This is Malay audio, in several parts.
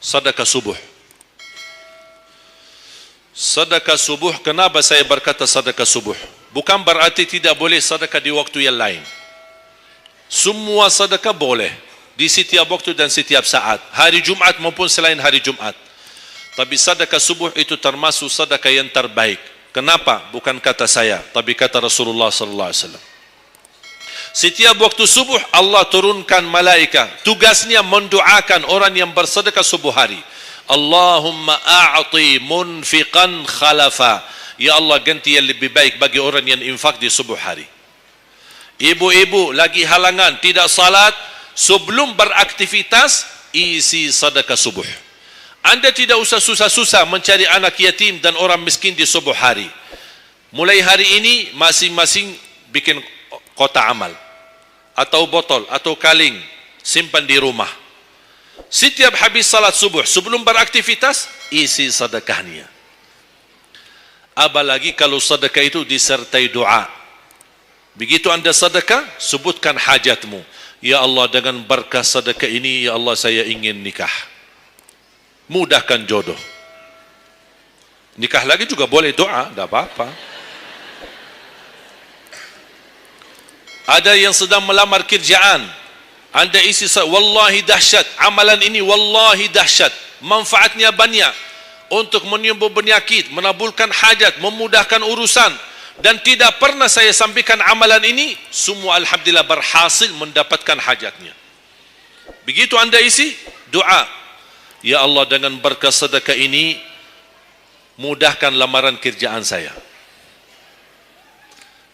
Sedekah subuh. Sedekah subuh, kenapa saya berkata sedekah subuh? Bukan berarti tidak boleh sedekah di waktu yang lain. Semua sedekah boleh di setiap waktu dan setiap saat, hari Jumat maupun selain hari Jumat. Tapi sedekah subuh itu termasuk sedekah yang terbaik. Kenapa? Bukan kata saya, tapi kata Rasulullah sallallahu alaihi wasallam. Setiap waktu subuh Allah turunkan malaikat, tugasnya mendoakan orang yang bersedekah subuh hari. Allahumma a'ti munfiqan khalafa. Ya Allah, ganti yang lebih baik bagi orang yang infak di subuh hari. Ibu-ibu lagi halangan tidak salat, sebelum beraktivitas isi sedekah subuh. Anda tidak usah susah-susah mencari anak yatim dan orang miskin di subuh hari. Mulai hari ini masing-masing bikin kotak amal atau botol atau kaleng, simpan di rumah. Setiap habis salat subuh sebelum beraktivitas isi sedekahnya. Apalagi kalau sedekah itu disertai doa. Begitu Anda sedekah, sebutkan hajatmu. Ya Allah, dengan berkah sedekah ini, ya Allah, saya ingin nikah. Mudahkan jodoh. Nikah lagi juga boleh doa, tidak apa-apa. Ada yang sedang melamar kerjaan, Anda isi, wallahi dahsyat, amalan ini wallahi dahsyat, manfaatnya banyak untuk menyembuh penyakit, menabulkan hajat, memudahkan urusan, dan tidak pernah saya sampaikan amalan ini, semua alhamdulillah berhasil mendapatkan hajatnya. Begitu Anda isi, doa, ya Allah, dengan berkah sedekah ini mudahkan lamaran kerjaan saya.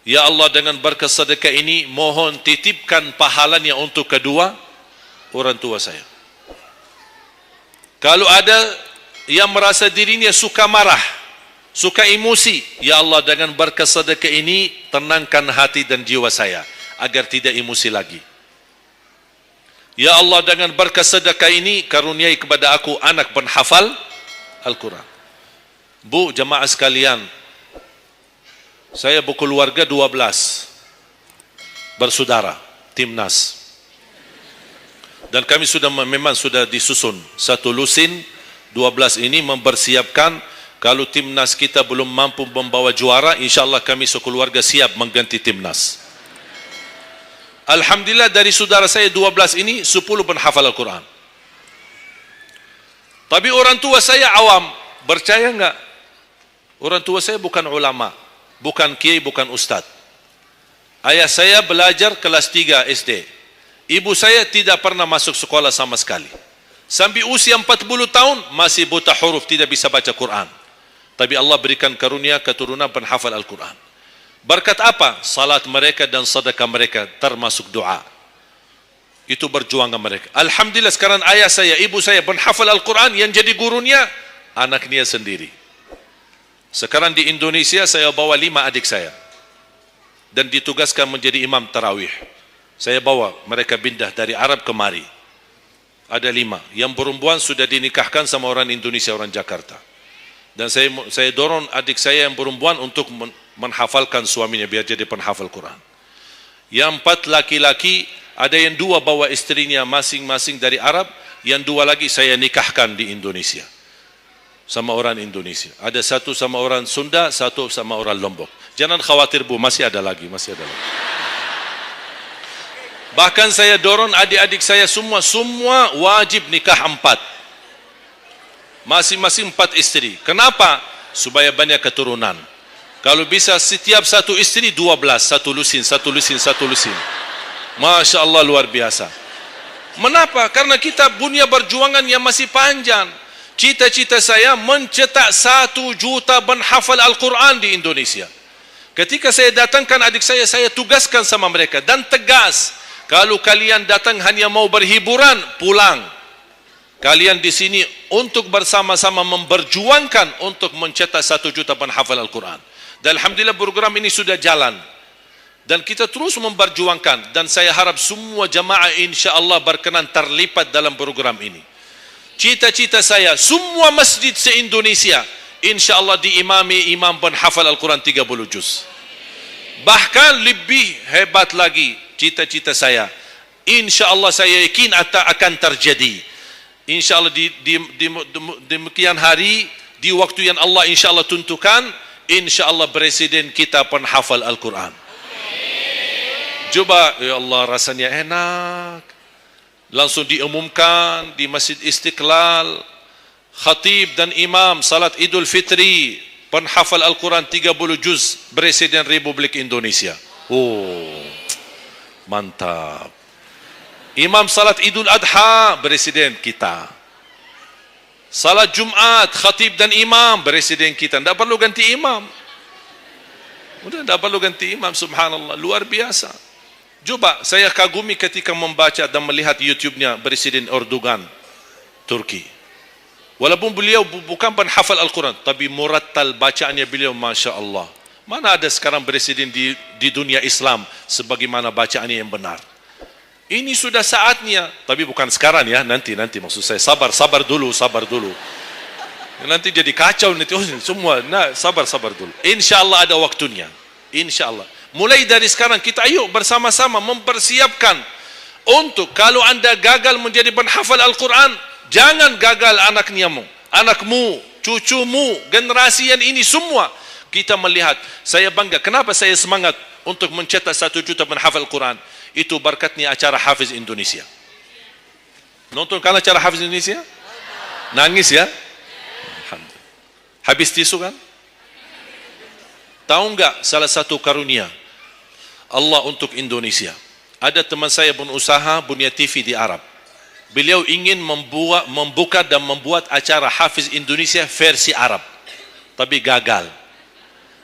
Ya Allah, dengan berkah sedekah ini mohon titipkan pahalanya untuk kedua orang tua saya. Kalau ada yang merasa dirinya suka marah, suka emosi, ya Allah, dengan berkah sedekah ini tenangkan hati dan jiwa saya agar tidak emosi lagi. Ya Allah, dengan berkah sedekah ini karuniai kepada aku anak penghafal Al-Quran. Bu, jemaah sekalian, saya berkeluarga 12 bersaudara, timnas. Dan kami sudah memang sudah disusun satu lusin 12 ini mempersiapkan kalau timnas kita belum mampu membawa juara, insyaallah kami sekeluarga siap mengganti timnas. Alhamdulillah dari saudara saya 12 ini 10 penghafal Al-Quran. Tapi orang tua saya awam, percaya enggak? Orang tua saya bukan ulama, bukan kiai, bukan ustaz. Ayah saya belajar kelas 3 SD. Ibu saya tidak pernah masuk sekolah sama sekali. Sampai usia 40 tahun masih buta huruf, tidak bisa baca Quran. Tapi Allah berikan karunia keturunan penghafal Al-Quran. Berkat apa? Salat mereka dan sedekah mereka, termasuk doa. Itu berjuangan mereka. Alhamdulillah sekarang ayah saya, ibu saya penghafal Al-Quran, yang jadi gurunya anaknya sendiri. Sekarang di Indonesia saya bawa 5 adik saya dan ditugaskan menjadi imam tarawih. Saya bawa mereka pindah dari Arab kemari. Ada 5. Yang perempuan sudah dinikahkan sama orang Indonesia, orang Jakarta. Dan saya dorong adik saya yang perempuan untuk menghafalkan suaminya biar jadi penghafal Quran. Yang 4 laki-laki, ada yang 2 bawa istrinya masing-masing dari Arab, yang 2 lagi saya nikahkan di Indonesia sama orang Indonesia. Ada 1 sama orang Sunda, 1 sama orang Lombok. Jangan khawatir Bu, masih ada lagi, masih ada lagi. Bahkan saya dorong adik-adik saya semua wajib nikah 4. Masing-masing 4 istri. Kenapa? Supaya banyak keturunan. Kalau bisa setiap satu istri 12, satu lusin. Masya Allah, luar biasa. Mengapa? Karena kita punya perjuangan yang masih panjang. Cita-cita saya mencetak 1 juta penghafal Al-Quran di Indonesia. Ketika saya datangkan adik saya tugaskan sama mereka dan tegas. Kalau kalian datang hanya mau berhiburan, pulang. Kalian di sini untuk bersama-sama memperjuangkan untuk mencetak 1 juta penghafal Al-Quran. Dan alhamdulillah program ini sudah jalan. Dan kita terus memperjuangkan. Dan saya harap semua jamaah insyaAllah berkenan terlibat dalam program ini. Cita-cita saya, semua masjid se-Indonesia insyaAllah diimami imam penghafal Al-Quran 30 juz. Bahkan lebih hebat lagi cita-cita saya, insyaAllah saya yakin akan terjadi. InsyaAllah demikian hari, di waktu yang Allah insyaAllah tentukan, insyaAllah presiden kita penghafal Al-Quran. Coba, ya Allah, rasanya enak. Langsung diumumkan di Masjid Istiqlal, khatib dan imam salat Idul Fitri, penghafal Al-Quran 30 juz, Presiden Republik Indonesia. Oh, mantap. Imam salat Idul Adha, Presiden kita. Salat Jumat, khatib dan imam, Presiden kita. Tidak perlu ganti imam. Sudah tidak perlu ganti imam, subhanallah. Luar biasa. Coba, saya kagumi ketika membaca dan melihat YouTube-nya Presiden Erdogan, Turki. Walaupun beliau bukan penghafal Al-Quran, tapi murattal bacaannya beliau, Masya Allah. Mana ada sekarang presiden di dunia Islam sebagaimana bacaannya yang benar. Ini sudah saatnya, tapi bukan sekarang ya, nanti maksud saya, sabar dulu. Nanti jadi kacau nanti, semua, sabar dulu. InsyaAllah ada waktunya, InsyaAllah. Mulai dari sekarang kita ayo bersama-sama mempersiapkan untuk kalau anda gagal menjadi penghafal Al-Quran, jangan gagal anakmu, cucumu, generasi yang ini semua. Kita melihat, saya bangga. Kenapa saya semangat untuk mencetak 1 juta penghafal Al-Quran? Itu berkatnya acara Hafiz Indonesia. Nonton kan acara Hafiz Indonesia? Nangis ya? Habis tisu kan? Tahu enggak salah satu karunia Allah untuk Indonesia? Ada teman saya berusaha Bunia TV di Arab. Beliau ingin membuka dan membuat acara Hafiz Indonesia versi Arab, tapi gagal.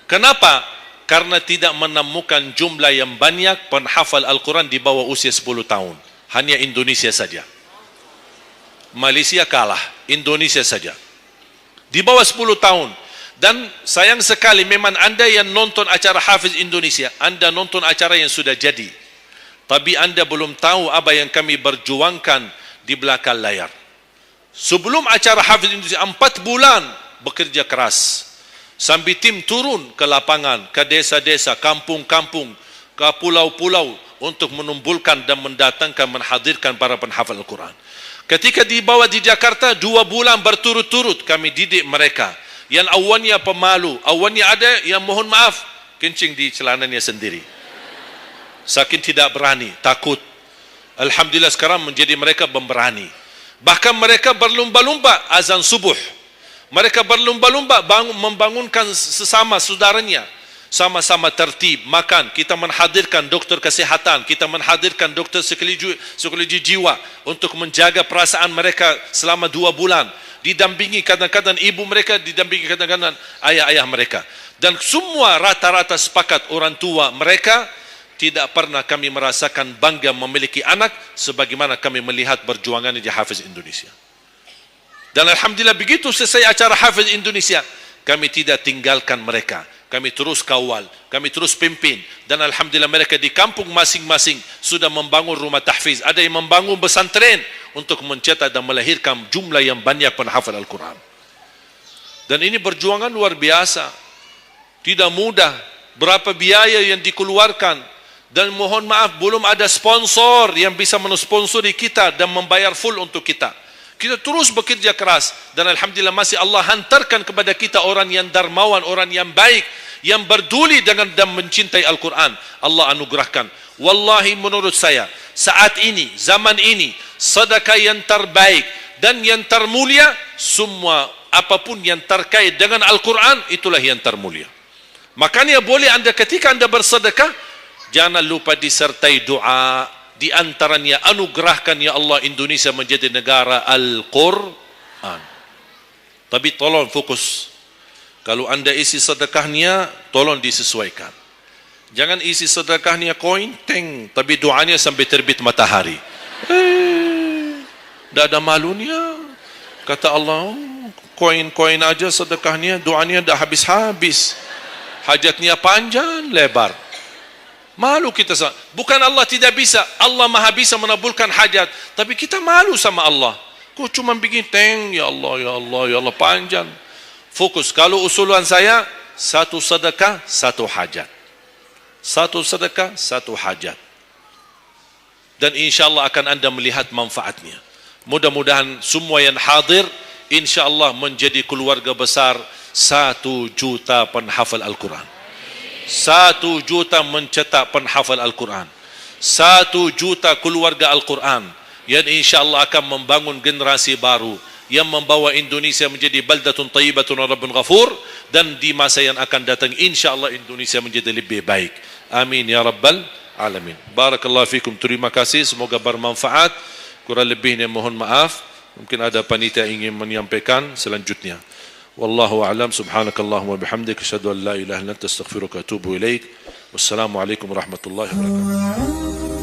Kenapa? Karena tidak menemukan jumlah yang banyak penghafal Al-Quran di bawah usia 10 tahun. Hanya Indonesia saja. Malaysia kalah, Indonesia saja. Di bawah 10 tahun. Dan sayang sekali memang anda yang nonton acara Hafiz Indonesia, anda nonton acara yang sudah jadi, tapi anda belum tahu apa yang kami berjuangkan di belakang layar. Sebelum acara Hafiz Indonesia 4 bulan bekerja keras, sambil tim turun ke lapangan, ke desa-desa, kampung-kampung, ke pulau-pulau untuk menumbulkan dan mendatangkan, menghadirkan para penghafal Al-Quran. Ketika dibawa di Jakarta 2 bulan berturut-turut kami didik mereka. Yang awalnya pemalu, awalnya ada yang mohon maaf kencing di celananya sendiri, saking tidak berani, takut. Alhamdulillah sekarang menjadi mereka pemberani. Bahkan mereka berlumba-lumba azan subuh. Mereka berlumba-lumba membangunkan sesama saudaranya. Sama-sama tertib, makan. Kita menghadirkan doktor kesihatan, kita menghadirkan doktor psikologi jiwa untuk menjaga perasaan mereka selama 2 bulan. Didampingi kadang-kadang ibu mereka, didampingi kadang-kadang ayah-ayah mereka. Dan semua rata-rata sepakat orang tua mereka, tidak pernah kami merasakan bangga memiliki anak sebagaimana kami melihat perjuangannya di Hafiz Indonesia. Dan alhamdulillah begitu selesai acara Hafiz Indonesia, kami tidak tinggalkan mereka. Kami terus kawal, kami terus pimpin. Dan alhamdulillah mereka di kampung masing-masing sudah membangun rumah tahfiz. Ada yang membangun pesantren untuk mencetak dan melahirkan jumlah yang banyak penghafal Al-Quran. Dan ini perjuangan luar biasa. Tidak mudah. Berapa biaya yang dikeluarkan. Dan mohon maaf, belum ada sponsor yang bisa mensponsori kita dan membayar full untuk kita. Kita terus bekerja keras. Dan alhamdulillah masih Allah hantarkan kepada kita orang yang dermawan, orang yang baik, yang berduli dengan dan mencintai Al-Quran. Allah anugerahkan. Wallahi menurut saya, saat ini, zaman ini, sedekah yang terbaik dan yang termulia, semua apapun yang terkait dengan Al-Quran, itulah yang termulia. Makanya boleh anda ketika anda bersedekah, jangan lupa disertai doa. Di antaranya anugerahkan ya Allah Indonesia menjadi negara Al-Quran. Tapi tolong fokus. Kalau anda isi sedekahnya, tolong disesuaikan. Jangan isi sedekahnya koin, teng, tapi doanya sampai terbit matahari. Tidak ada malunya. Kata Allah, koin-koin aja sedekahnya, doanya dah habis-habis. Hajatnya panjang, lebar. Malu kita. Bukan Allah tidak bisa. Allah maha bisa menabulkan hajat. Tapi kita malu sama Allah. Kok cuma bikin teng, ya Allah, ya Allah, ya Allah, panjang. Fokus. Kalau usulan saya, 1 sedekah, 1 hajat. 1 sedekah, 1 hajat. Dan insya Allah akan anda melihat manfaatnya. Mudah-mudahan semua yang hadir insya-Allah menjadi keluarga besar 1 juta penghafal Al-Quran. 1 juta mencetak penghafal Al-Quran. 1 juta keluarga Al-Quran yang insya-Allah akan membangun generasi baru yang membawa Indonesia menjadi baldatun thayyibatun wa rabbun ghafur, dan di masa yang akan datang insya-Allah Indonesia menjadi lebih baik. Amin ya rabbal alamin. Barakallahu fikum. Terima kasih, semoga bermanfaat. Kurang lebihnya mohon maaf. Mungkin ada panitia ingin menyampaikan selanjutnya. Wallahu a'lam. Subhanakallahumma bihamdika asyhadu an la ilaha illa anta astaghfiruka wa atubu ilaik. Wassalamualaikum warahmatullahi wabarakatuh.